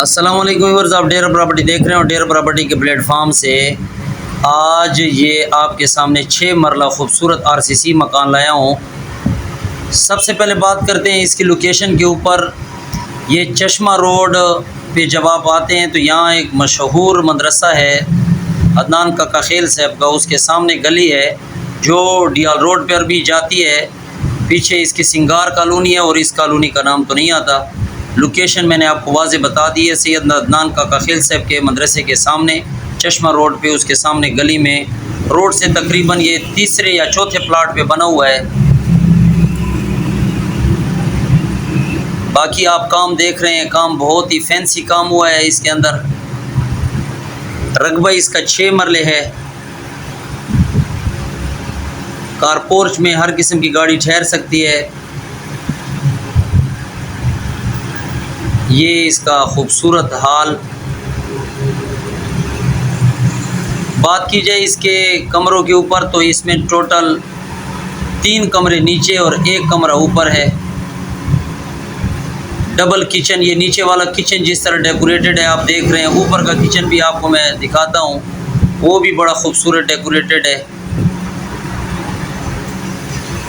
अस्सलाम वालेकुम व्यूअर्स, आप डेरा प्रॉपर्टी देख रहे हो। डेरा प्रॉपर्टी के प्लेटफार्म से आज ये आपके सामने 6 मरला खूबसूरत आरसीसी मकान लाया हूँ। सबसे पहले बात करते हैं इसकी लोकेशन के ऊपर। ये चश्मा रोड पे जब आप आते हैं तो यहाँ एक मशहूर मदरसा है अदनान काका खेल साहब का, उसके सामने गली है जो डियाल रोड पर भी जाती है। पीछे इसकी सिंगार कॉलोनी है और इस कॉलोनी का नाम तो नहीं आता। लोकेशन मैंने आपको वाज़े बता दी है, सैयद अदनान काका खेल साहब के मदरसे के सामने चश्मा रोड पे, उसके सामने गली में। रोड से तकरीबन ये तीसरे या चौथे प्लाट पे बना हुआ है। बाकी आप काम देख रहे हैं, काम बहुत ही फैंसी काम हुआ है इसके अंदर। रकबा इसका 6 मरले है। कारपोर्च में हर किस्म की गाड़ी ठहर सकती है। ये इसका खूबसूरत हाल। बात की जाए इसके कमरों के ऊपर तो इसमें टोटल 3 कमरे नीचे और 1 कमरा ऊपर है। डबल किचन, ये नीचे वाला किचन जिस तरह डेकोरेटेड है आप देख रहे हैं। ऊपर का किचन भी आपको मैं दिखाता हूँ, वो भी बड़ा खूबसूरत डेकोरेटेड है।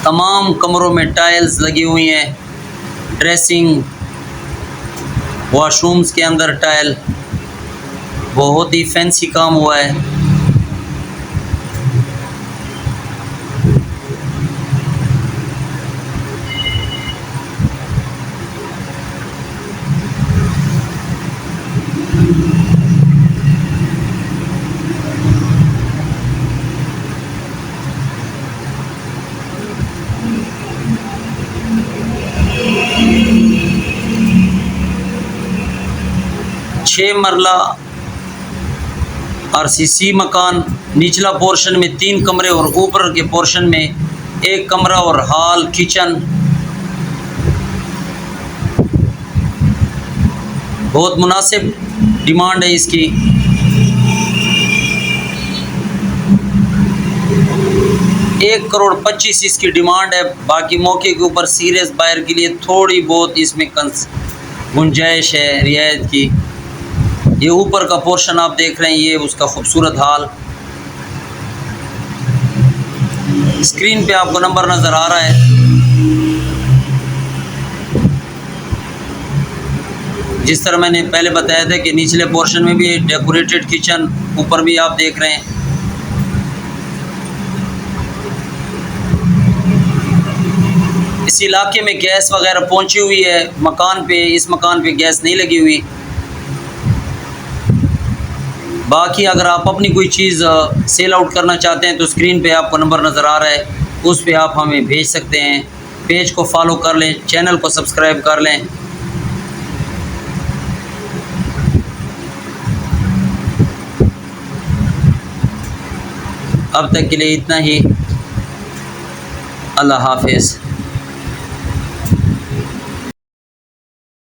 तमाम कमरों में टाइल्स लगी हुई हैं। ड्रेसिंग, वॉशरूम्स के अंदर टाइल, बहुत ही फैंसी काम हुआ है। छः मरला आरसीसी मकान। निचला पोर्शन में 3 कमरे और ऊपर के पोर्शन में 1 कमरा और हॉल किचन। बहुत मुनासिब डिमांड है इसकी। ₹1,25,00,000 इसकी डिमांड है। बाकी मौके के ऊपर सीरियस बायर के लिए थोड़ी बहुत इसमें गुंजाइश है रियायत की। ये ऊपर का पोर्शन आप देख रहे हैं, ये उसका खूबसूरत हाल। स्क्रीन पे आपको नंबर नज़र आ रहा है। जिस तरह मैंने पहले बताया था कि निचले पोर्शन में भी डेकोरेटेड किचन, ऊपर भी आप देख रहे हैं। इस इलाके में गैस वगैरह पहुंची हुई है मकान पे। इस मकान पे गैस नहीं लगी हुई। बाकी अगर आप अपनी कोई चीज़ सेल आउट करना चाहते हैं तो स्क्रीन पे आपको नंबर नज़र आ रहा है, उस पे आप हमें भेज सकते हैं। पेज को फॉलो कर लें, चैनल को सब्सक्राइब कर लें। अब तक के लिए इतना ही। अल्लाह हाफिज़।